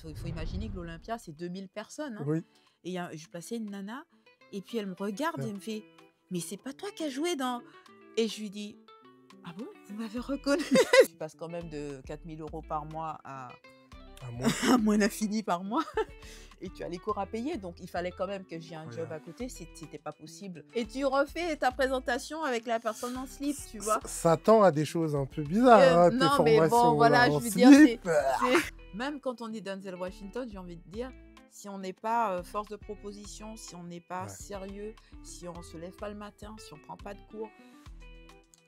Il faut imaginer que l'Olympia, c'est 2000 personnes, hein. Oui, Et je plaçais une nana, et puis elle me regarde et bien. elle me fait: «Mais c'est pas toi qui as joué dans...» Et je lui dis: «Ah bon? Vous m'avez reconnue?» Tu passes quand même de 4 000 € par mois à À moins. à moins l'infini par mois et tu as les cours à payer, donc il fallait quand même que j'ai un job Incroyable. à côté, c'était pas possible. Et tu refais ta présentation avec la personne en slip, tu vois? Ça tend à des choses un peu bizarres, hein, tes Non, mais bon, formations là voilà, en je veux dire, slip. c'est même quand on est Denzel Washington, j'ai envie de dire, si on n'est pas, force de proposition, si on n'est pas Ouais. sérieux, si on se lève pas le matin, si on prend pas de cours,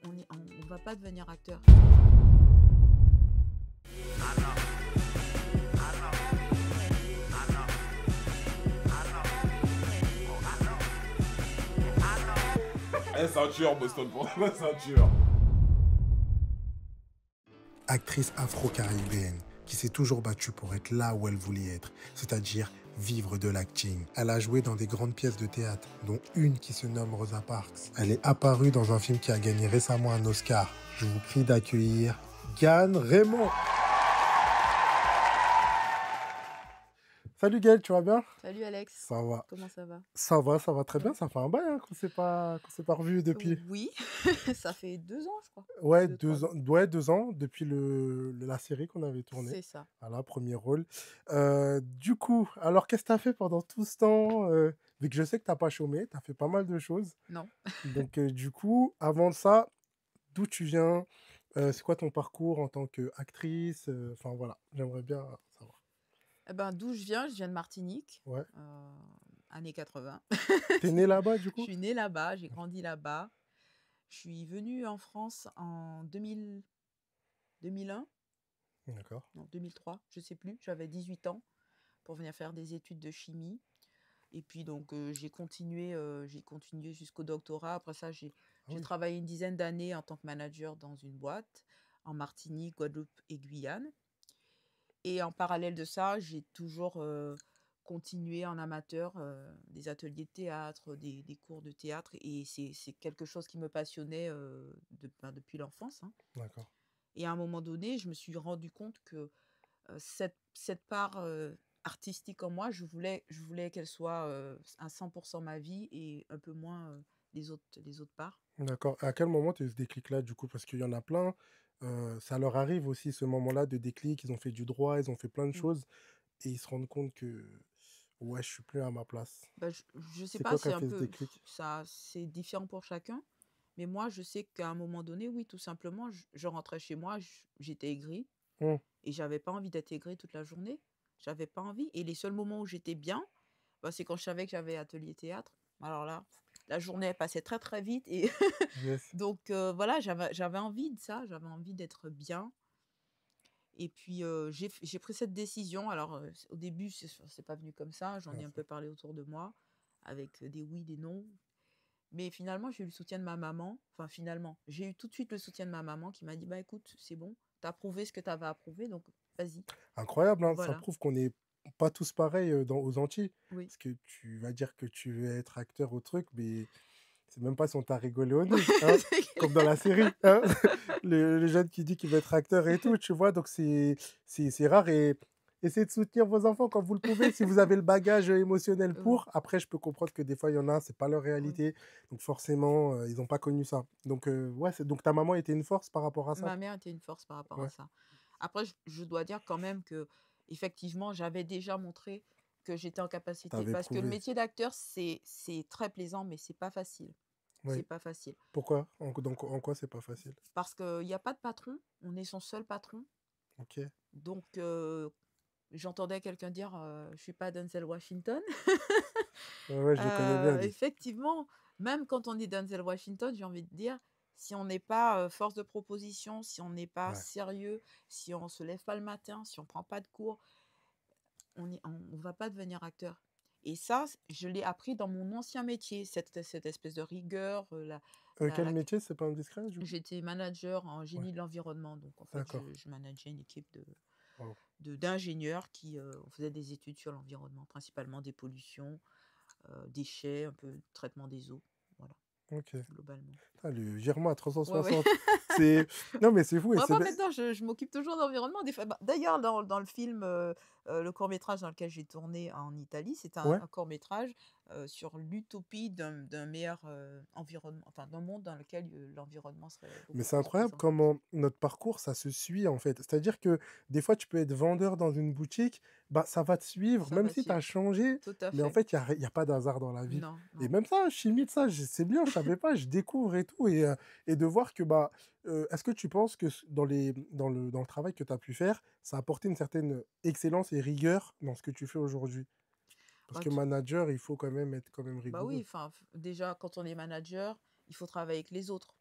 on va pas devenir acteur. Ceinture, Boston pour la ceinture. Actrice afro-caribéenne qui s'est toujours battue pour être là où elle voulait être, c'est-à-dire vivre de l'acting. Elle a joué dans des grandes pièces de théâtre, dont une qui se nomme Rosa Parks. Elle est apparue dans un film qui a gagné récemment un Oscar. Je vous prie d'accueillir Gane Raymond. Salut Gaël, tu vas bien? Salut Alex, Ça va. comment ça va? Ça va très bien. Ça fait un bail hein, qu'on s'est pas revu depuis. Oui, ça fait 2 ans, je crois. Ouais, 2-3 ans. 2 ans depuis la série qu'on avait tournée. C'est ça. Voilà, premier rôle. Du coup, alors qu'est-ce que tu as fait pendant tout ce temps vu que je sais que tu pas chômé, tu as fait pas mal de choses. Non. Donc, du coup, avant ça, d'où tu viens? C'est quoi ton parcours en tant qu'actrice? Enfin, voilà, j'aimerais bien savoir. Eh ben, d'où je viens de Martinique, Ouais. années 80. T'es né là-bas, du Je coup? suis née là-bas, j'ai grandi là-bas. Je suis venue en France en 2001, D'accord. non 2003, je sais plus, j'avais 18 ans pour venir faire des études de chimie. Et puis donc j'ai continué jusqu'au doctorat. Après ça, j'ai Ah j'ai oui, travaillé une dizaine d'années en tant que manager dans une boîte en Martinique, Guadeloupe et Guyane. Et en parallèle de ça, j'ai toujours continué en amateur des ateliers de théâtre, des cours de théâtre. Et c'est quelque chose qui me passionnait depuis l'enfance, hein. d'accord. Et à un moment donné, je me suis rendu compte que cette part artistique en moi, je voulais qu'elle soit à 100% ma vie et un peu moins les autres parts. D'accord. À quel moment tu as eu ce déclic-là, du coup? Parce qu'il y en a plein, ça leur arrive aussi ce moment-là de déclic, ils ont fait du droit, ils ont fait plein de Mm. choses et ils se rendent compte que: «Ouais, je suis plus à ma place». Bah, je sais C'est pas, quoi qui c'est a un fait ce peu déclic? ça, c'est différent pour chacun. Mais moi, je sais qu'à un moment donné, oui, tout simplement, je rentrais chez moi, j'étais aigrie Mmh, et j'avais pas envie d'être aigrie toute la journée. J'avais pas envie. Et les seuls moments où j'étais bien, bah, c'est quand je savais que j'avais atelier théâtre. Alors là, la journée elle passait très très vite et yes. donc voilà, j'avais envie de ça, j'avais envie d'être bien. Et puis j'ai pris cette décision. Alors au début, c'est pas venu comme ça. J'en Ah ai un ça peu parlé autour de moi avec des oui, des non. Mais finalement, j'ai eu le soutien de ma maman. Enfin, finalement, j'ai eu tout de suite le soutien de ma maman qui m'a dit: «Bah écoute, c'est bon, t'as prouvé ce que t'avais à prouver, donc vas-y». incroyable, hein, ça Voilà, prouve qu'on n'est pas tous pareils, aux Antilles. oui. Parce que tu vas dire que tu veux être acteur au truc, mais c'est même pas si on t'a rigolé au nez, hein? Comme dans la série, hein? Le jeune qui dit qu'il veut être acteur et tout, tu vois? Donc c'est rare et essayez de soutenir vos enfants quand vous le pouvez. Si vous avez le bagage, émotionnel Oui, pour. Après, je peux comprendre que des fois, il y en a, c'est pas leur oui. réalité. Donc forcément, ils ont pas connu ça. Donc ouais, c'est donc ta maman était une force par rapport à ça? Ma mère était une force par rapport à Ouais, ça. Après, je dois dire quand même que effectivement, j'avais déjà montré que j'étais en tu capacité. avais Parce que le prouvé. métier d'acteur, c'est très plaisant, mais c'est pas facile. C'est Oui. pas facile. Pourquoi? En quoi c'est pas facile? Parce qu'il n'y a pas de patron, on est son seul patron. OK. Donc, j'entendais quelqu'un dire je suis pas Denzel Washington. Ouais, ouais, je le connais bien lui. Effectivement, même quand on est Denzel Washington, j'ai envie de dire, si on n'est pas force de proposition, si on n'est pas Ouais. sérieux, si on se lève pas le matin, si on prend pas de cours, on va pas devenir acteur. Et ça, je l'ai appris dans mon ancien métier, cette espèce de rigueur. Quel métier? C'est pas indiscret du coup? J'étais manager en Ouais, génie de l'environnement, donc en fait, d'accord. je manageais une équipe Waouh. d'ingénieurs qui on faisait des études sur l'environnement, principalement des pollutions, déchets, un peu traitement des eaux, voilà, OK. globalement. Ah, le virement à Ouais, ouais. 360. C'est non, mais c'est fou et Ouais, c'est moi beh maintenant je m'occupe toujours d'environnement des fois bah, d'ailleurs dans le film, le court-métrage dans lequel j'ai tourné en Italie, c'est un ouais, un court-métrage, sur l'utopie d'un meilleur, environnement, enfin d'un monde dans lequel, l'environnement serait mais beaucoup c'est plus incroyable présent. comment notre parcours, ça se suit, en fait. C'est-à-dire que des fois, tu peux être vendeur dans une boutique, bah, ça va te suivre, Ça même va si tu as suivre. changé, Tout à mais en fait. fait, il y a pas d'hasard dans la vie Non, et non. même ça, chimie de ça, c'est bien, je savais pas, je découvre et tout et de voir que, bah, est-ce que tu penses que dans le travail que tu as pu faire, ça a apporté une certaine excellence et rigueur dans ce que tu fais aujourd'hui? Parce Bah, que manager, il faut quand même être quand même bah oui, rigoureux. enfin, déjà quand on est manager, il faut travailler avec les autres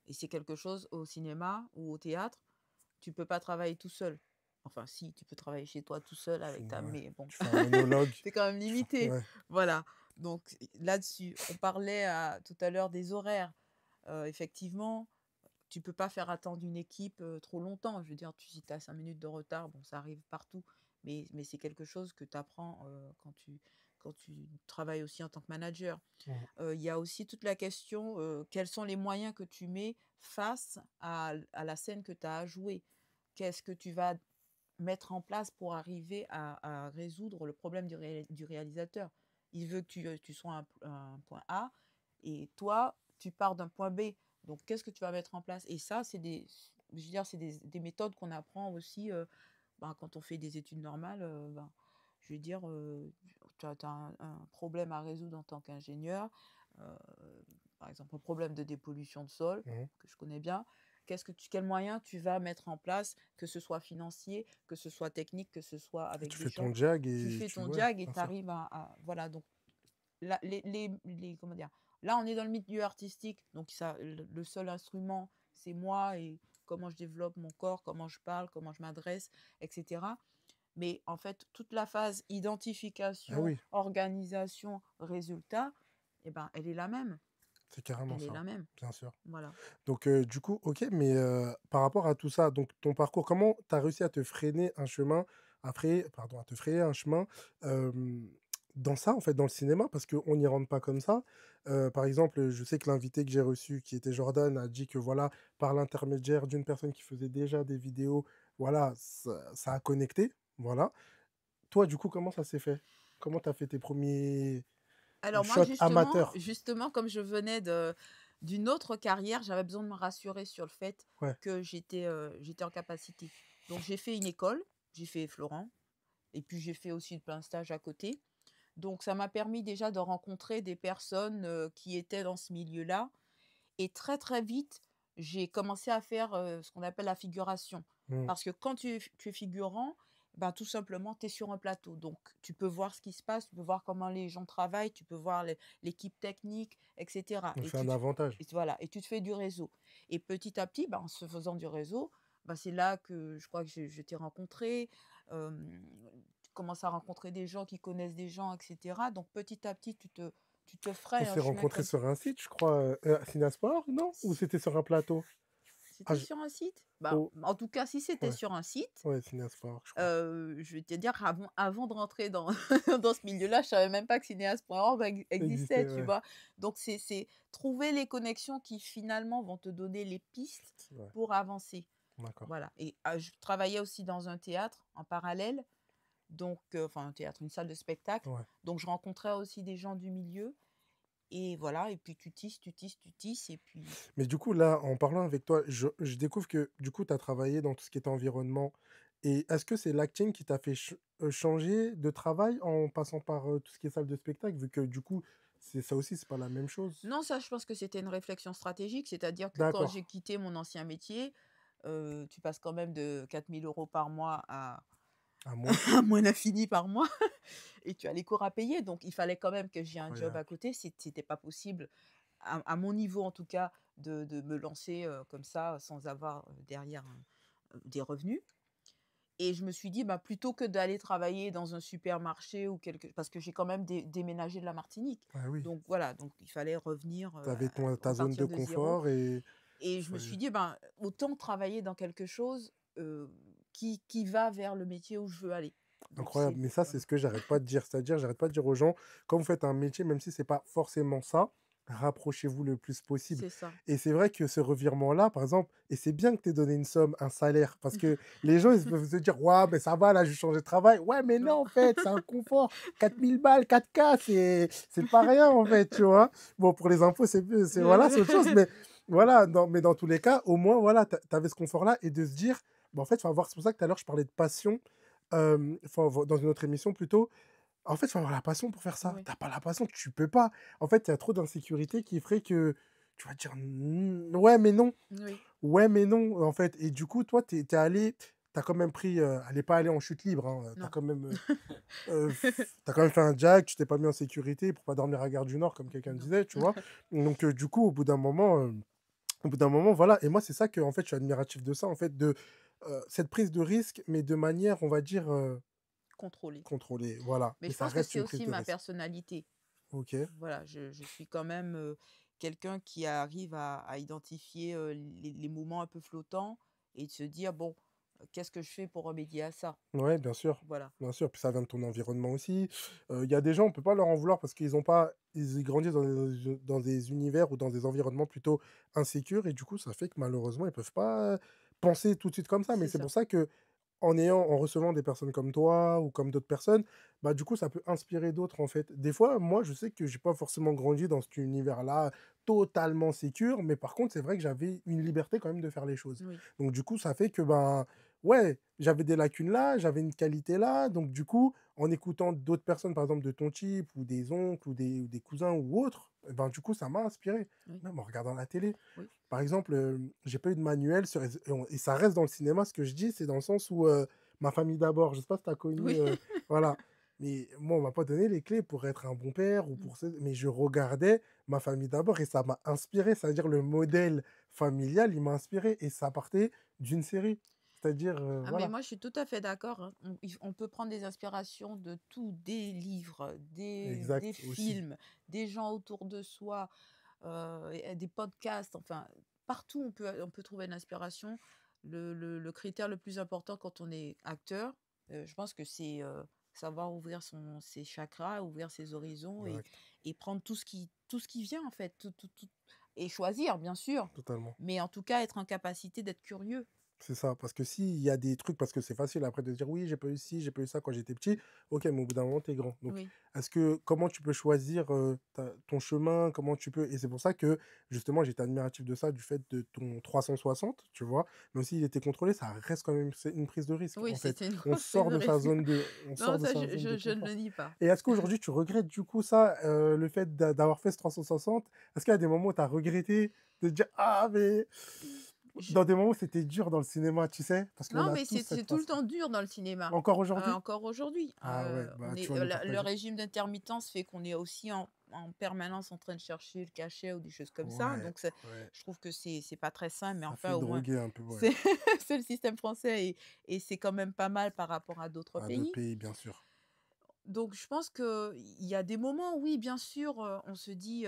et c'est quelque chose au cinéma ou au théâtre, tu peux pas travailler tout seul. Enfin si, tu peux travailler chez toi tout seul avec ta Ouais, mais bon, tu fais un monologue, tu quand même tu fais limité. ouais, Voilà, donc là-dessus, on parlait tout à l'heure des horaires. Effectivement, tu peux pas faire attendre une équipe, trop longtemps. Je veux dire, si tu as 5 minutes de retard, bon, ça arrive partout, mais c'est quelque chose que tu apprends, quand tu travailles aussi en tant que manager. mmh, Il y a aussi toute la question, quels sont les moyens que tu mets face à la scène que tu as à jouer? Qu'est-ce que tu vas mettre en place pour arriver à résoudre le problème du réalisateur? Il veut que tu sois un point A et toi, tu pars d'un point B. Donc qu'est-ce que tu vas mettre en place? Et ça, je veux dire, c'est des méthodes qu'on apprend aussi, ben, quand on fait des études normales, ben, je veux dire, tu as un problème à résoudre en tant qu'ingénieur, heu, par exemple, un problème de dépollution de sol, mmh. que je connais bien. Quels moyens tu vas mettre en place, que ce soit financier, que ce soit technique, que ce soit Et avec tu des fais ton gens? jag Tu et fais tu ton ouais, jag et bien tu sûr. arrives voilà, donc là, comment dire? Là, on est dans le milieu artistique, donc ça, le seul instrument, c'est moi et comment je développe mon corps, comment je parle, comment je m'adresse, et cetera. Mais en fait, toute la phase Ah identification, oui, organisation, résultat, eh ben, elle est la même. c'est carrément Elle est ça, la même. bien sûr. Voilà. Donc du coup, OK, mais par rapport à tout ça, donc ton parcours, comment tu as réussi à te freiner un chemin après pardon, à te frayer un chemin, hem, dans ça, en fait, dans le cinéma? Parce qu'on n'y rentre pas comme ça. Par exemple, je sais que l'invité que j'ai reçu, qui était Jordan, a dit que voilà, par l'intermédiaire d'une personne qui faisait déjà des vidéos, voilà, ça a connecté, voilà. Toi, du coup, comment ça s'est fait? Comment tu as fait tes premiers Alors moi, shots amateurs? justement, comme je venais d'une autre carrière, j'avais besoin de me rassurer sur le fait Ouais, que j'étais en capacité. Donc j'ai fait une école, j'ai fait Florent et puis j'ai fait aussi plein de stages à côté. Donc ça m'a permis déjà de rencontrer des personnes, qui étaient dans ce milieu-là et très, très vite, j'ai commencé à faire, ce qu'on appelle la figuration. mmh, Parce que quand tu es figurant, ben, tout simplement, tu es sur un plateau. Donc tu peux voir ce qui se passe, tu peux voir comment les gens travaillent, tu peux voir l'équipe technique et cetera donc et c'est un avantage. voilà et tu te fais du réseau et petit à petit, ben, en se faisant du réseau, ben, c'est là que je crois que je t'ai rencontré, tu commences à rencontrer des gens qui connaissent des gens et cetera. Donc petit à petit, tu te On frayes un s'est chemin rencontrés comme sur un site, je crois, Cinéasport, non? Ou c'était sur un plateau? Ah C'était je sur un site? Bah, oh, en tout cas, si c'était ouais, sur un site, ouais, Cinéasport, je crois. je vais te dire avant de rentrer dans dans ce milieu-là, je savais même pas que cinéaste.org Ça existait, existait, tu ouais, vois? Donc c'est trouver les connexions qui finalement vont te donner les pistes ouais, pour avancer. d'accord. Voilà et je travaillais aussi dans un théâtre en parallèle, donc enfin un théâtre, une salle de spectacle, Ouais. donc je rencontrais aussi des gens du milieu et voilà et puis tu tisses, tu tisses, tu tisses et puis Mais du coup, là, en parlant avec toi, je découvre que, du coup, tu as travaillé dans tout ce qui est environnement et est-ce que c'est l'acting qui t'a fait changer de travail en passant par, tout ce qui est salle de spectacle? Vu que, du coup, c'est ça aussi, c'est pas la même chose? non, ça, je pense que c'était une réflexion stratégique, c'est-à-dire que quand D'accord. j'ai quitté mon ancien métier, tu passes quand même de 4 000 € par mois à À moi? à moins l'infini par mois et tu as les cours à payer, donc il fallait quand même que j'ai un job à Incroyable. côté. C'était pas possible, à mon niveau en tout cas, de me lancer, comme ça, sans avoir, derrière des revenus et je me suis dit: «Bah, plutôt que d'aller travailler dans un supermarché ou quelque» parce que j'ai quand même déménagé de la Martinique. Ah oui, Donc voilà, donc il fallait revenir, tu avais ton ta zone de repartir de zéro. confort et Et il je me fallait suis dit: «Ben, autant travailler dans quelque chose, qui va vers le métier où je veux aller». Donc incroyable, c'est mais ça, c'est voilà. ce que j'arrête pas de dire. C'est-à-dire, j'arrête pas de dire aux gens, quand vous faites un métier, même si c'est pas forcément ça, rapprochez-vous le plus possible. C'est ça. Et c'est vrai que ce revirement-là, par exemple, et c'est bien que tu aies donné une somme, un salaire, parce que les gens, ils peuvent se dire, ouais, mais ça va, là, je vais changer de travail. Ouais, mais non, Non. en fait, c'est un confort. 4 000 balles, 4K, c'est pas rien, en fait, tu vois. Bon, pour les impôts, voilà, c'est autre chose, mais voilà, mais dans tous les cas, au moins, voilà, tu avais ce confort-là et de se dire, bah, en fait, faut avoir, c'est pour ça que tout à l'heure, je parlais de passion, dans une autre émission plutôt, en fait, il faut avoir la passion pour faire ça. Oui, T'as pas la passion, tu peux pas. En fait, il y a trop d'insécurité qui ferait que tu vas dire ouais, mais non. oui. Ouais, mais non, en fait. Et du coup, toi, t'es allé, t'as quand même pris. Elle n'est pas allée en chute libre. Hein, Non. t'as quand même fait un jack, tu t'es pas mis en sécurité pour pas dormir à Gare du Nord, comme quelqu'un Non. disait, tu vois. Donc, du coup, au bout d'un moment, voilà. Et moi, c'est ça que, en fait, je suis admiratif de ça, en fait, de cette prise de risque, mais de manière, on va dire, Contrôlé. contrôlée. Voilà. Mais Mais je ça pense que reste c'est une prise aussi de ma risque. personnalité. Ok. Voilà, je suis quand même quelqu'un qui arrive à identifier les moments un peu flottants et de se dire, bon, qu'est-ce que je fais pour remédier à ça? Ouais, bien sûr. Voilà. Bien sûr, puis ça vient de ton environnement aussi. Il y a des gens, on peut pas leur en vouloir parce qu'ils ont pas ils grandissent dans des univers ou dans des environnements plutôt insécures et du coup, ça fait que malheureusement, ils peuvent pas penser tout de suite comme ça. Mais C'est c'est pour ça. ça que en recevant des personnes comme toi ou comme d'autres personnes, bah, du coup, ça peut inspirer d'autres, en fait. Des fois, moi, je sais que j'ai pas forcément grandi dans cet univers-là totalement sécure, mais par contre, c'est vrai que j'avais une liberté quand même de faire les choses. Oui, Donc, du coup, ça fait que, ben, ouais, j'avais des lacunes là, j'avais une qualité là. Donc, du coup, en écoutant d'autres personnes, par exemple de ton type, ou des oncles, ou des cousins ou autres, eh ben, du coup, ça m'a inspiré. oui, Même en regardant la télé. oui. Par exemple, j'ai pas eu de manuel et ça reste dans le cinéma, ce que je dis, c'est dans le sens où ma famille d'abord, je sais pas si tu as connu, Oui. voilà. Mais moi, on m'a pas donné les clés pour être un bon père ou Mm. mais je regardais ma famille d'abord et ça m'a inspiré, c'est-à-dire le modèle familial, il m'a inspiré et ça partait d'une série. C'est-à-dire, Ah, mais voilà. moi, je suis tout à fait d'accord, hein. On peut prendre des inspirations de tout, des livres, des Exact, aussi. films, des gens autour de soi, et des podcasts, enfin, partout on peut trouver de l'inspiration. Le critère le plus important quand on est acteur, je pense que c'est savoir ouvrir ses chakras, ouvrir ses horizons Exact, et prendre tout ce qui vient en fait, et choisir, bien sûr, totalement. mais en tout cas être en capacité d'être curieux. C'est ça, parce que s'il y a des trucs, parce que c'est facile après de dire oui, j'ai pas eu ci, j'ai pas eu ça quand j'étais petit, ok, mais au bout d'un moment, t'es grand. Donc, Oui, comment tu peux choisir ton chemin, comment tu peux. Et c'est pour ça que, justement, j'étais admiratif de ça, du fait de ton 360, tu vois, mais aussi il était contrôlé, ça reste quand même c'est une prise de risque, oui, en fait. c'était une On grosse prise sort de de sa risque. zone on Non, sort de ça, sa zone de je ne confort. le nie pas. Et est-ce qu'aujourd'hui, tu regrettes du coup ça, le fait d'avoir fait ce 360? Est-ce qu'il y a des moments où tu as regretté de te dire, ah, mais Je- dans des moments où c'était dur dans le cinéma, tu sais? Parce qu'on Non, a mais tous c'est cette tout le passion. temps dur dans le cinéma. Encore aujourd'hui? Encore aujourd'hui. Ah ouais, bah, tu vas nous Le partager. régime d'intermittence fait qu'on est aussi en permanence en train de chercher le cachet ou des choses comme ça. Ouais, Donc, ouais, je trouve que c'est pas très simple, mais ça enfin, fait au moins, droguer un peu, ouais. c'est c'est le système français et c'est quand même pas mal par rapport à d'autres À d'autres pays. pays, bien sûr. Donc, je pense qu'il y a des moments, oui, bien sûr, on se dit,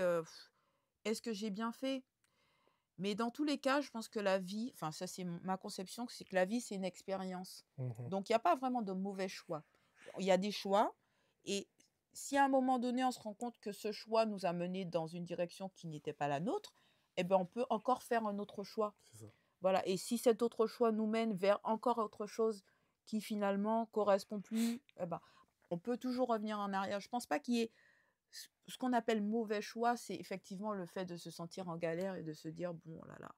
est-ce que j'ai bien fait? Mais dans tous les cas, je pense que la vie, enfin ça c'est ma conception, c'est que la vie c'est une expérience. Mmh. Donc il y a pas vraiment de mauvais choix. Il y a des choix et si à un moment donné on se rend compte que ce choix nous a mené dans une direction qui n'était pas la nôtre, eh ben on peut encore faire un autre choix. C'est ça. Voilà, et si cet autre choix nous mène vers encore autre chose qui finalement correspond plus, eh ben on peut toujours revenir en arrière. Je pense pas qu'il y ait ce qu'on appelle mauvais choix, c'est effectivement le fait de se sentir en galère et de se dire: «Bon, oh là là».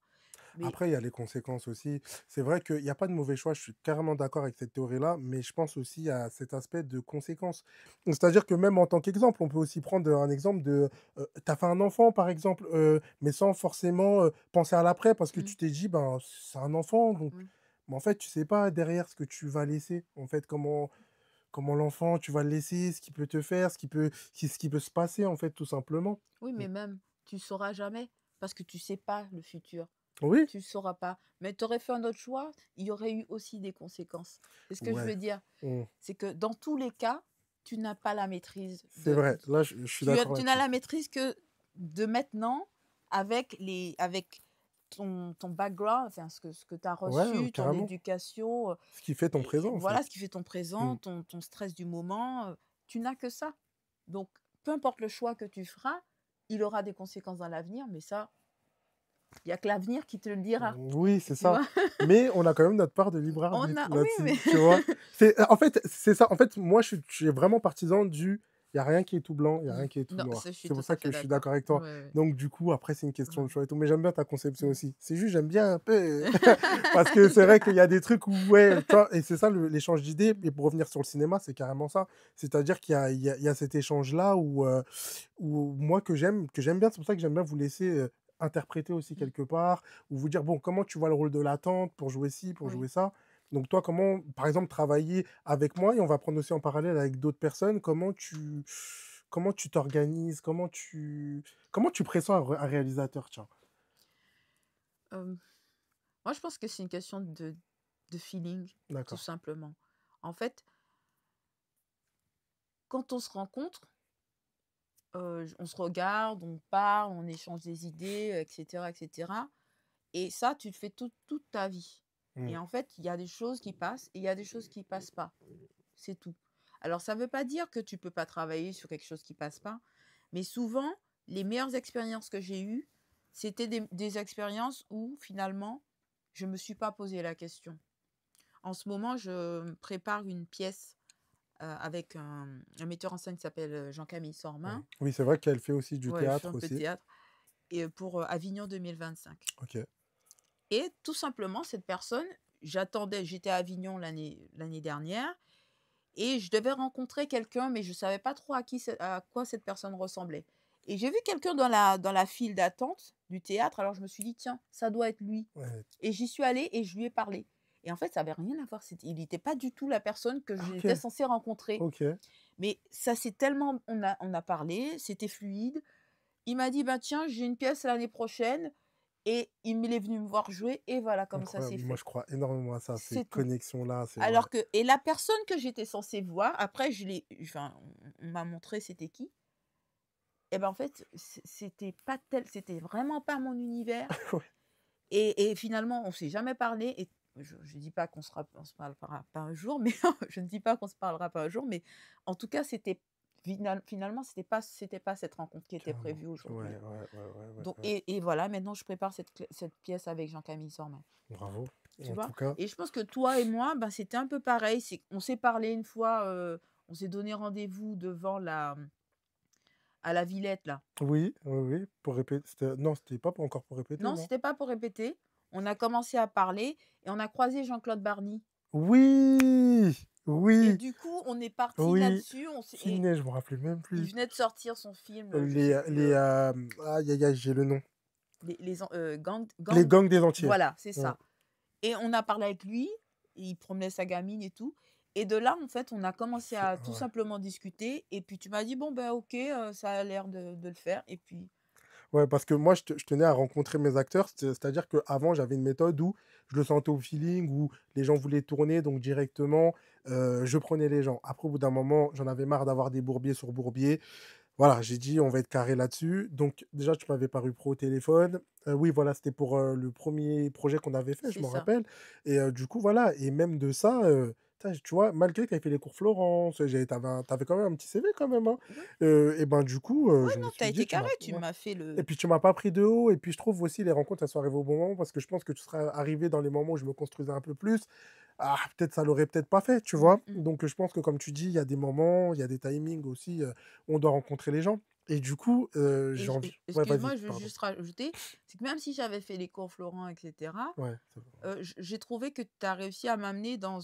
Mais Après, il y a les conséquences aussi. C'est vrai qu'il y a pas de mauvais choix, je suis carrément d'accord avec cette théorie-là, mais je pense aussi à cet aspect de conséquences. C'est-à-dire que même en tant qu'exemple, on peut aussi prendre un exemple de, tu as fait un enfant par exemple, mais sans forcément, penser à l'après parce que mmh, tu t'es dit: «Ben, c'est un enfant donc» oui. mais en fait, tu sais pas derrière ce que tu vas laisser. En fait, comment l'enfant, tu vas le laisser, ce qu'il peut te faire, ce qui peut se passer, en fait, tout simplement. Oui, Mmh. mais même, tu sauras jamais parce que tu sais pas le futur. Oui, Tu sauras pas. Mais tu aurais fait un autre choix, il y aurait eu aussi des conséquences. C'est ce que je ouais, veux dire. mmh, C'est que dans tous les cas, tu n'as pas la maîtrise c'est vrai. Là, je suis d'accord tu n'as là-dessus. la maîtrise que de maintenant avec ton background, enfin ce que tu as Ouais, reçu, ton carrément. éducation, Ce qui fait ton et présent, en fait. voilà ce qui fait ton Mmh, présent, ton stress du moment, tu n'as que ça. Donc peu importe le choix que tu feras, il aura des conséquences dans l'avenir, mais ça, il n'y a que l'avenir qui te le dira, Oui, c'est tu ça. vois. Mais on a quand même notre part de libre On arbitre a, oui, mais là-dessus, tu vois. En fait, c'est ça. En fait, moi, je suis vraiment partisan du il n'y a rien qui est tout blanc, il n'y a rien qui est tout non, ça, noir. je suis C'est pour tout ça à que fait je suis d'accord. d'accord avec Ouais, toi. ouais. Donc, du coup, après, c'est une question de Ouais. choix et tout. Mais j'aime bien ta conception Mm. aussi. C'est juste, j'aime bien un peu. Parce que c'est vrai qu'il y a des trucs où, ouais, tu vois, et c'est ça l'échange d'idées. Et pour revenir sur le cinéma, c'est carrément ça. C'est-à-dire qu'il y a cet échange-là où moi, que j'aime bien. C'est pour ça que j'aime bien vous laisser interpréter aussi Mm. quelque part, ou vous dire, bon, comment tu vois le rôle de l'attente pour jouer ci, pour Oui. jouer ça. Donc toi, comment, par exemple, travailler avec moi, et on va prendre aussi en parallèle avec d'autres personnes, comment tu t'organises, comment tu pressens un réalisateur, tiens. Euh, Moi, je pense que c'est une question de feeling, tout D'accord. simplement. En fait, quand on se rencontre, on se regarde, on parle, on échange des idées, etc., etc. Et ça, tu le fais toute ta vie. Mm. Et en fait, il y a des choses qui passent et il y a des choses qui passent pas. C'est tout. Alors, ça ne veut pas dire que tu peux pas travailler sur quelque chose qui passe pas, mais souvent, les meilleures expériences que j'ai eues, c'était des expériences où finalement, je ne me suis pas posé la question. En ce moment, je prépare une pièce avec un metteur en scène qui s'appelle Jean-Camille Sormin. Oui, c'est vrai qu'elle fait aussi du Ouais, je fais un théâtre peu de aussi. théâtre. Et pour Avignon 2025. Ok. Et tout simplement, cette personne, j'étais à Avignon l'année dernière, et je devais rencontrer quelqu'un, mais je ne savais pas trop à quoi cette personne ressemblait. Et j'ai vu quelqu'un dans la file d'attente du théâtre, alors je me suis dit, tiens, ça doit être lui. Ouais. Et j'y suis allée et je lui ai parlé. Et en fait, ça n'avait rien à voir. Il n'était pas du tout la personne que Ah, ok. j'étais censée rencontrer. Ok. Mais ça c'est tellement... On a parlé, c'était fluide. Il m'a dit, bah tiens, j'ai une pièce l'année prochaine. Et il est venu me voir jouer et voilà comme ça Incroyable. c'est Moi, fait. je crois énormément à ça, ces C'est tout. connexions-là, c'est ouais. Alors que et la personne que j'étais censée voir, après enfin, on m'a montré c'était qui. Et ben en fait, c'était vraiment pas mon univers. Ouais. Et finalement, on s'est jamais parlé. Et je dis pas on se parlera pas un jour, mais je ne dis pas qu'on se parlera pas un jour, mais en tout cas, finalement, c'était pas cette rencontre qui était Carrément. prévue Ouais, aujourd'hui. ouais, ouais, ouais, ouais, Donc, ouais. et voilà, maintenant je prépare cette pièce avec Jean-Camille Sormin. Bravo. Tu En vois? tout cas, Et je pense que toi et moi, ben, c'était un peu pareil. On s'est parlé une fois, on s'est donné rendez-vous devant à la Villette, là. oui, oui, oui, pour répéter. Non, c'était pas encore pour répéter, Non, non? c'était pas pour répéter. On a commencé à parler et on a croisé Jean-Claude Barny. Oui! Et Oui! du coup, on est parti Oui! là-dessus. Et Finet, je me rappelais même il plus. venait de sortir son film, je sais Les, plus, les, aïe, aïe, aïe, j'ai le nom. Gang. Les gangs des entiers. Voilà, c'est Ouais. ça. Et on a parlé avec lui, il promenait sa gamine et tout. Et de là, en fait, on a commencé à tout Ouais. simplement discuter. Et puis tu m'as dit, bon, ben ok, ça a l'air de le faire. Et puis, Ouais, parce que moi, je tenais à rencontrer mes acteurs. C'est-à-dire qu'avant, j'avais une méthode où je le sentais au feeling, où les gens voulaient tourner, donc directement, je prenais les gens. Après, au bout d'un moment, j'en avais marre d'avoir des bourbiers sur bourbiers. Voilà, j'ai dit, on va être carré là-dessus. Donc, déjà, tu m'avais paru pro au téléphone. Oui, voilà, c'était pour le premier projet qu'on avait fait, je c'est m'en ça. rappelle. Et du coup, voilà. Et même de ça, putain, tu vois, malgré que tu avais fait les cours Florence, tu avais quand même un petit CV quand même, hein. Oui, Et ben, du coup, ouais, je me non, suis t'as dit, été tu carré, m'as. tu Ouais. m'as fait Et le. puis, tu m'as pas pris de haut. Et puis, je trouve aussi les rencontres, elles sont arrivées au bon moment parce que je pense que tu serais arrivé dans les moments où je me construisais un peu plus. Ah, peut-être ça l'aurait peut-être pas fait, tu Mm, vois. mm. Donc, je pense que comme tu dis, il y a des moments, il y a des timings aussi, où on doit rencontrer les gens. Et du coup, j'ai envie. Ouais, vas-y, Excuse-moi, je veux pardon. juste rajouter, c'est que même si j'avais fait les cours Florent, etc., Ouais, c'est bon. j'ai trouvé que tu as réussi à m'amener dans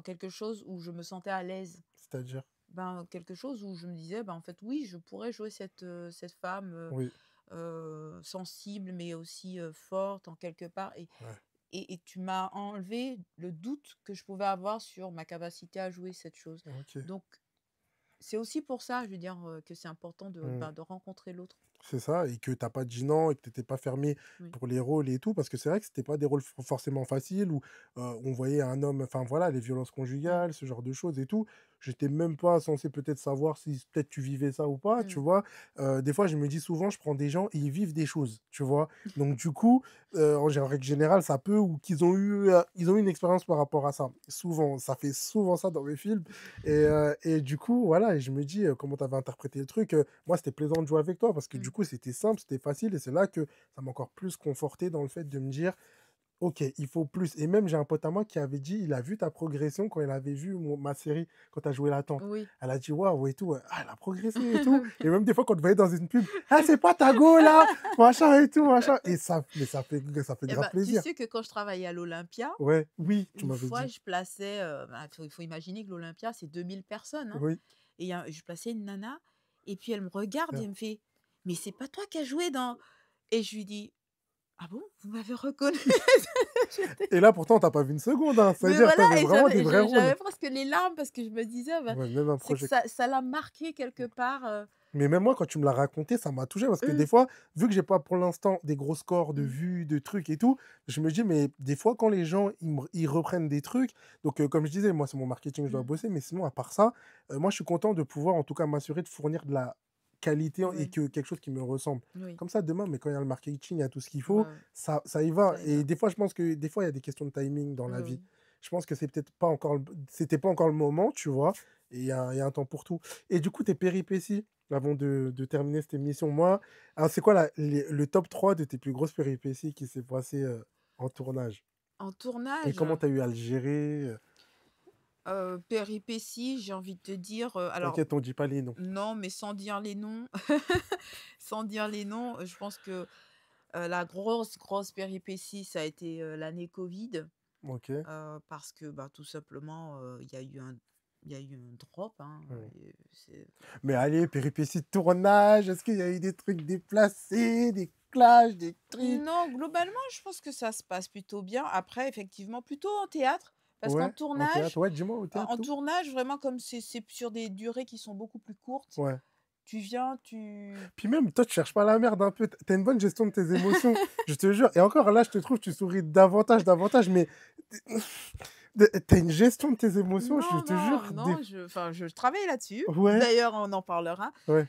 quelque chose où je me sentais à l'aise. C'est-à-dire? Ben, quelque chose où je me disais, ben, en fait, oui, je pourrais jouer cette femme Oui, sensible, mais aussi forte en quelque part. ouais, Et tu m'as enlevé le doute que je pouvais avoir sur ma capacité à jouer cette chose. ok. Donc, c'est aussi pour ça, je veux dire, que c'est important Mm. de rencontrer l'autre. C'est ça, et que t'as pas dit non et que t'étais pas fermé Oui. pour les rôles et tout, parce que c'est vrai que c'était pas des rôles forcément faciles où on voyait un homme, enfin voilà, les violences Mmh. conjugales, ce genre de choses et tout. J'étais même pas censé peut-être savoir si peut-être tu vivais ça ou pas, tu Mmh. vois. Des fois, je me dis souvent, je prends des gens et ils vivent des choses, tu vois. Donc du coup, en règle générale, ça peut, ou ils ont eu une expérience par rapport à ça. Souvent, ça fait souvent ça dans mes films. Et du coup, voilà, et je me dis, comment tu avais interprété le truc. Moi, c'était plaisant de jouer avec toi parce que du Mmh. coup, c'était simple, c'était facile, et c'est là que ça m'a encore plus conforté dans le fait de me dire, OK, il faut plus. Et même, j'ai un pote à moi qui avait dit, il a vu ta progression quand il avait vu ma série, quand tu as joué la tante. Oui. Elle a dit, waouh, et tout, ah, elle a progressé et tout. Et même des fois, quand on te voyait dans une pub, ah, c'est pas ta go là, machin et tout, machin. Et ça, mais ça fait Et grave bah, tu plaisir. sais que quand je travaillais à l'Olympia, Ouais, oui, tu une m'avais fois, dit. je plaçais, bah, il faut imaginer que l'Olympia, c'est 2000 personnes, hein. Oui. Et je plaçais une nana et puis elle me regarde et Bien. elle me fait: «Mais c'est pas toi qui as joué dans» et je lui dis: «Ah bon? Vous m'avez reconnue?» J'étais Et là, pourtant, t'as pas vu une seconde, hein. Ça veut mais dire que voilà tu avais et vraiment des vrais j'avais rôles. presque les larmes parce que je me disais, bah, Ouais, même un c'est que projet. ça l'a marqué quelque part, Mais même moi, quand tu me l'as raconté, ça m'a touché parce que des mmh, fois, vu que j'ai pas pour l'instant des gros scores de mmh, vues, de trucs et tout, je me dis, mais des fois, quand les gens ils reprennent des trucs, donc comme je disais, moi, c'est mon marketing, je dois mmh, bosser, mais sinon, à part ça, moi, je suis content de pouvoir en tout cas m'assurer de fournir de la qualité et oui, que quelque chose qui me ressemble. oui, Comme ça, demain, mais quand il y a le marketing, il y a tout ce qu'il ouais, faut, ouais, ça y va. ça y Et va. des fois, je pense que des fois, il y a des questions de timing dans la vie. Oui. Je pense que c'est peut-être pas encore, c'était pas encore le moment, tu vois, et il y a un temps pour tout. Et du coup, tes péripéties, avant de terminer cette émission, moi, alors c'est quoi le top 3 de tes plus grosses péripéties qui s'est passé en tournage? En Et tournage, comment tu as eu à le gérer? péripéties, j'ai envie de te dire, alors T'inquiète, on dit pas les noms. non, mais sans dire les noms sans dire les noms, je pense que, la grosse péripétie, ça a été, l'année covid, Ok. parce que, bah, tout simplement, il y a eu un drop, hein, Hmm. et c'est Mais allez, péripéties de tournage, est-ce qu'il y a eu des trucs déplacés, des clashs, des trucs? non, globalement, je pense que ça se passe plutôt bien. Après, effectivement, plutôt en théâtre, parce qu'en Ouais, en théâtre. tournage Ouais, dis-moi, au en théâtre, en tout? tournage, vraiment, comme c'est sur des durées qui sont beaucoup plus courtes, Ouais. tu viens, tu Puis même, toi, tu cherches pas la merde un peu. T'as une bonne gestion de tes émotions, je te jure. Et encore là, je te trouve, tu souris davantage, davantage, mais t'as une gestion de tes émotions, je non, te non, jure. non, je travaille là-dessus. Ouais, D'ailleurs, on en parlera, ouais,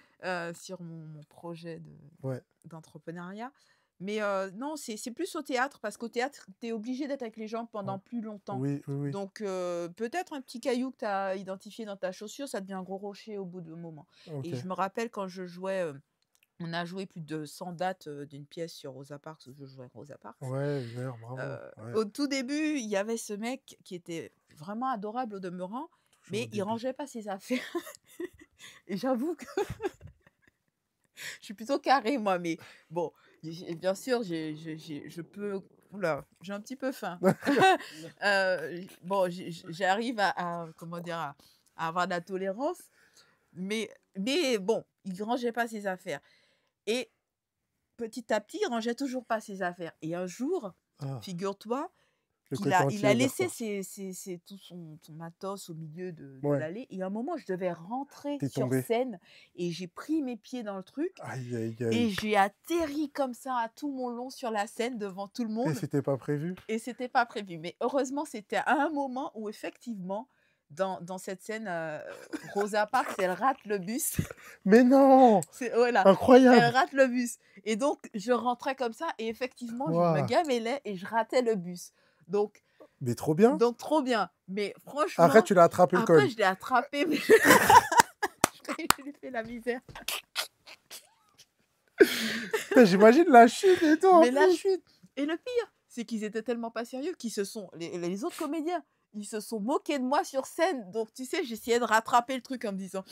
sur mon projet ouais. d'entrepreneuriat. Mais, non, c'est plus au théâtre parce qu'au théâtre, tu es obligé d'être avec les gens Ouais. pendant plus longtemps. Oui, oui, oui. Donc, peut-être un petit caillou que tu as identifié dans ta chaussure, ça devient un gros rocher au bout d'un moment. Et OK. je me rappelle quand je jouais, on a joué plus de 100 dates, d'une pièce sur Rosa Parks, où je jouais Rosa Parks. Ouais, une bravo. Ouais, Au tout début, il y avait ce mec qui était vraiment adorable au demeurant, toujours au mais il début. rangeait pas ses affaires. Et j'avoue que je suis plutôt carrée moi, mais bon, bien sûr, je peux ouh j'ai un petit peu faim. Bon, j'arrive comment dire? À avoir de la tolérance, mais bon, il rangeait pas ses affaires et petit à petit, il rangeait toujours pas ses affaires et un jour, Ah, figure-toi le qu'il côté a anti-hasard, laissé quoi. tout son matos au milieu de Ouais, l'allée et à un moment, je devais rentrer t'es sur tombé. scène et j'ai pris mes pieds dans le truc Aïe, aïe, et aïe. j'ai atterri comme ça à tout mon long sur la scène devant tout le Et monde c'était pas prévu? et c'était pas prévu. Mais heureusement, c'était à un moment où effectivement, dans cette scène, Rosa Parks, elle rate le bus. Mais non! C'est voilà, elle Incroyable! rate le bus et donc je rentrais comme ça et effectivement, je me Waouh! gamellais et je ratais le bus. Donc Mais trop bien! donc trop bien. Mais Après, franchement, tu l'as attrapé le après col. je l'ai attrapé, mais je lui ai fait la misère. Putain, j'imagine la chute et tout en Mais la plus. chute et le pire, c'est qu'ils étaient tellement pas sérieux qu'ils se sont les autres comédiens, ils se sont moqués de moi sur scène. Donc tu sais, j'essayais de rattraper le truc en me disant: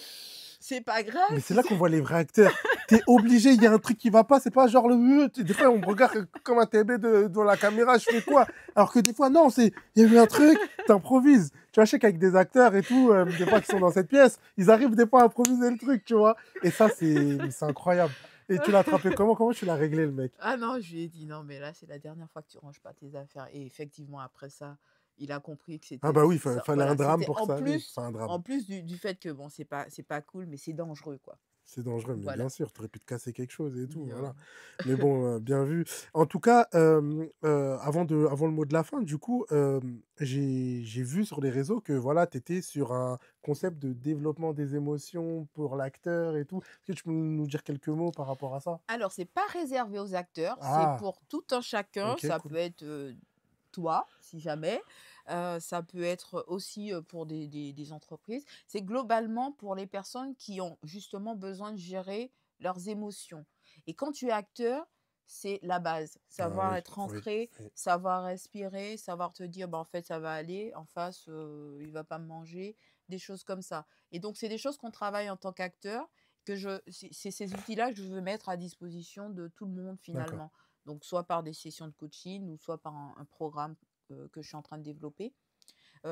«C'est pas grave, Mais c'est tu là sais?» qu'on voit les vrais acteurs. T'es obligé, il y a un truc qui va pas, c'est pas genre des fois on me regarde comme un TB devant la caméra, je fais quoi? Alors que des fois non, il y a eu un truc, t'improvises. Tu vois, je sais qu'avec des acteurs et tout, des fois qui sont dans cette pièce, ils arrivent des fois à improviser le truc, tu vois. Et ça, c'est incroyable. Et tu l'as attrapé comment? Comment tu l'as réglé, le mec? Ah non, je lui ai dit: «Non, mais là, c'est la dernière fois que tu ranges pas tes affaires» et effectivement, après ça, il a compris que Ah c'était bah oui, ça fallait un voilà, drame c'était pour que ça arrive. Enfin, un drame. en plus du fait que bon, c'est pas cool, mais c'est dangereux, quoi. C'est dangereux, mais Voilà. bien sûr, tu aurais pu te casser quelque chose et tout, Oui, voilà. Mais bon, bien vu. En tout cas, avant le mot de la fin, du coup, j'ai vu sur les réseaux que, voilà, tu étais sur un concept de développement des émotions pour l'acteur et tout. Est-ce que tu peux nous dire quelques mots par rapport à ça? alors c'est pas réservé aux acteurs, c'est Ah! pour tout un chacun. OK, Ça cool. peut être, toi, si jamais, ça peut être aussi, pour des entreprises. C'est globalement pour les personnes qui ont justement besoin de gérer leurs émotions et quand tu es acteur, c'est la base. Ah Savoir oui, être oui, ancré, oui. savoir respirer, savoir te dire: «Bah, en fait, ça va aller, en face, il va pas me manger», des choses comme ça et donc c'est des choses qu'on travaille en tant qu'acteur, que je c'est ces outils-là que je veux mettre à disposition de tout le monde D'accord. finalement. Donc soit par des sessions de coaching ou soit par un programme, que je suis en train de développer.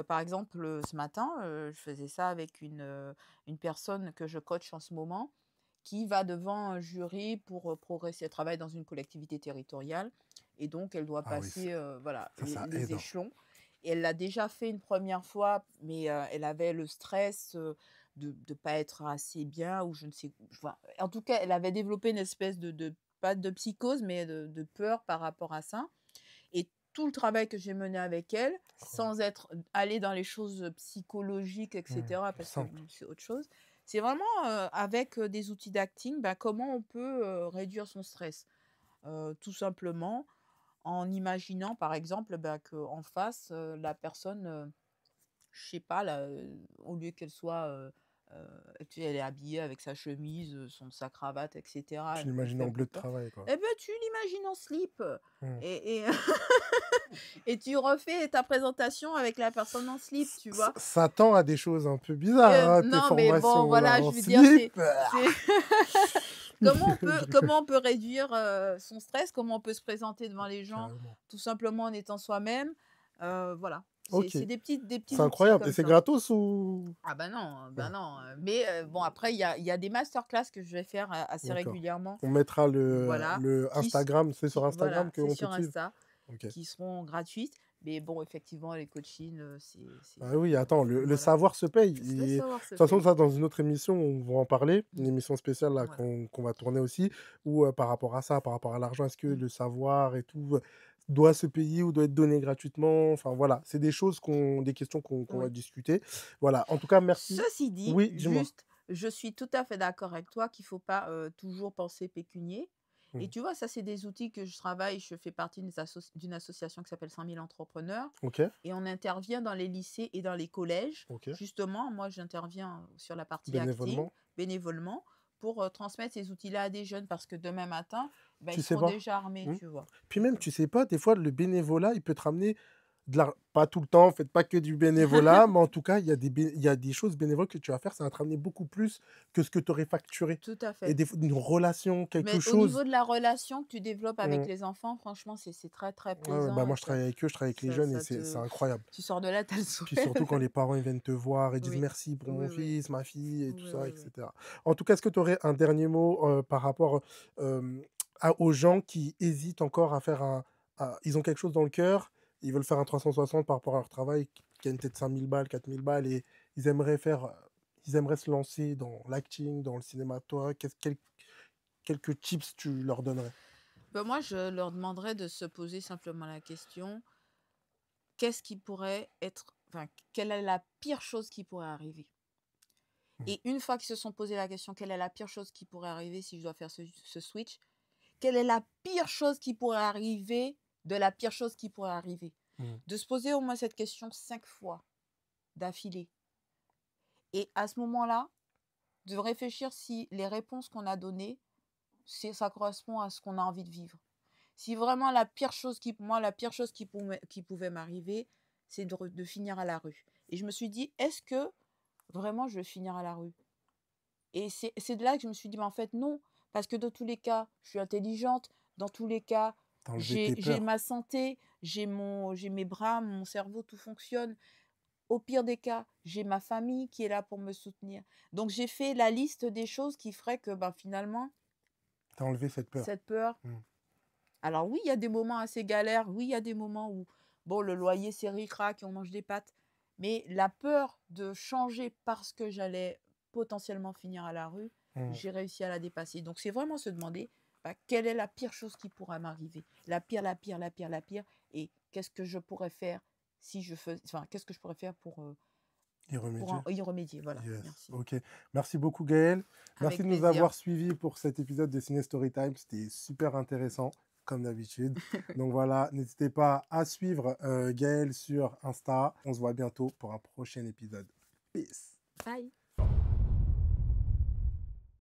Par exemple, ce matin, je faisais ça avec une personne que je coach en ce moment, qui va devant un jury pour, progresser. Elle travaille dans une collectivité territoriale et donc elle doit Ah oui, passer, voilà, ça les aide, hein. échelons et elle l'a déjà fait une première fois, mais, elle avait le stress, de pas être assez bien ou je ne sais enfin, en tout cas, elle avait développé une espèce de pas de psychose, mais de peur par rapport à ça et tout le travail que j'ai mené avec elle, Incroyable. sans être allée dans les choses, psychologiques et Mmh. cetera, parce que Simple. bon, c'est autre chose. C'est vraiment, avec, des outils d'acting, bah, comment on peut, réduire son stress? Tout simplement en imaginant, par exemple, bah, qu'en face, la personne, je sais pas là, au lieu qu'elle soit, tu sais, elle est habillée avec sa chemise, sa cravate et cetera, Tu elle me l'imagines fait en un peu bleu de peur. travail, quoi. Eh ben, tu l'imagines en slip, Mmh. et et tu refais ta présentation avec la personne en slip, tu Ça vois? ça tend à des choses un peu bizarres, hein, tes Non, mais bon, formations là, voilà, en je veux dire, slip. c'est Je rigole, comment on peut réduire, son stress? Comment on peut se présenter devant les gens, carrément. tout simplement en étant soi-même? Voilà, OK, c'est des c'est petits outils incroyable et comme c'est ça. gratos ou? Ah bah non, Ah, non, mais bon après il y a des masterclass que je vais faire, assez d'accord. régulièrement, On mettra voilà, le qui s Instagram, c'est sur qui Instagram voilà, c'est qu'on peut sur te suivre? Insta, OK. qui seront gratuites, mais bon effectivement les coachings, Ah oui, attends, le voilà. savoir se paye Le et de savoir se toute façon, paye. ça, dans une autre émission, on va en parler, une Mmh, émission spéciale là voilà. qu'on va tourner aussi où, par rapport à ça, par rapport à l'argent, est-ce que Mmh, le savoir et tout, doit se payer ou doit être donné gratuitement? Enfin voilà, c'est des questions qu'on va oui. discuter. Voilà, en tout cas merci. Ceci dit, Oui, dis-moi? juste, je suis tout à fait d'accord avec toi qu'il faut pas, toujours penser pécunier et Mmh. tu vois, ça, c'est des outils que je travaille. Je fais partie d'une association qui s'appelle 5000 entrepreneurs OK, et on intervient dans les lycées et dans les collèges. OK. Justement, moi, j'interviens sur la partie acting, Bénévolement? bénévolement, pour, transmettre ces outils-là à des jeunes parce que demain matin, bah, ils Tu sais seront pas? déjà armés, Mmh. tu vois? Puis Donc même, tu sais pas, des fois, le bénévolat, il peut te ramener de la pas tout le temps, faites pas que du bénévolat, mais en tout cas, il y a des choses bénévoles que tu vas faire, ça va te ramener beaucoup plus que ce que tu aurais facturé tout à et fait. des fois une relation, quelque Mais au chose. niveau de la relation que tu développes avec Mmh. les enfants, franchement, c'est très, très Ouais, ouais, bah, plaisant moi, et je travaille avec eux, je travaille avec les jeunes et ça c'est te incroyable. tu sors de là, tu as le Puis sourire. surtout quand les parents, ils viennent te voir et disent: Oui, «Merci pour mon oui, oui. fils, ma fille» et tout Oui, ça oui, et oui. cetera. En tout cas, est-ce que tu aurais un dernier mot, par rapport, à aux gens qui hésitent encore à faire ils ont quelque chose dans le cœur, ils veulent faire un 360 par rapport à leur travail, qui gagnent peut-être 5 000 balles, 4 000 balles et ils aimeraient faire, ils aimeraient se lancer dans l'acting, dans le cinéma. Toi, quelques tips tu leur donnerais? Bah, moi, je leur demanderais de se poser simplement la question: «Qu'est-ce qui pourrait être enfin, quelle est la pire chose qui pourrait arriver?» Mmh. Et une fois qu'ils se sont posé la question: «Quelle est la pire chose qui pourrait arriver si je dois faire ce switch?» Quelle est la pire chose qui pourrait arriver de la pire chose qui pourrait arriver? Mmh. De se poser au moins cette question 5 fois d'affilée et à ce moment-là, de réfléchir si les réponses qu'on a données, ça correspond à ce qu'on a envie de vivre. Si vraiment la pire chose qui pouvait m'arriver, c'est de finir à la rue. Et je me suis dit: «Est-ce que vraiment je vais finir à la rue?» Et c'est de là que je me suis dit: «Mais en fait non, parce que dans tous les cas, je suis intelligente, dans tous les cas, Tu enlevé tes j'ai peurs. ma santé, j'ai mes bras, mon cerveau, tout fonctionne. Au pire des cas, j'ai ma famille qui est là pour me soutenir». Donc j'ai fait la liste des choses qui feraient que, ben, finalement, Tu as enlevé cette peur. cette peur Mmh. alors oui, il y a des moments assez galères, oui, il y a des moments où, bon, le loyer, c'est ric-rac et on mange des pâtes, mais la peur de changer parce que j'allais potentiellement finir à la rue, j'ai réussi à la dépasser. Donc, c'est vraiment se demander quelle est la pire chose qui pourra m'arriver. La pire, la pire, la pire, la pire. Et qu'est-ce que je pourrais faire si je fais... Enfin, qu'est-ce que je pourrais faire pour Y remédier. y remédier. Voilà, Yes. merci. Ok. Merci beaucoup, Gaël. Merci Avec de nous plaisir. avoir suivis pour cet épisode de Ciné Storytime. C'était super intéressant, comme d'habitude. Donc voilà, n'hésitez pas à suivre Gaël sur Insta. On se voit bientôt pour un prochain épisode. Peace. Bye.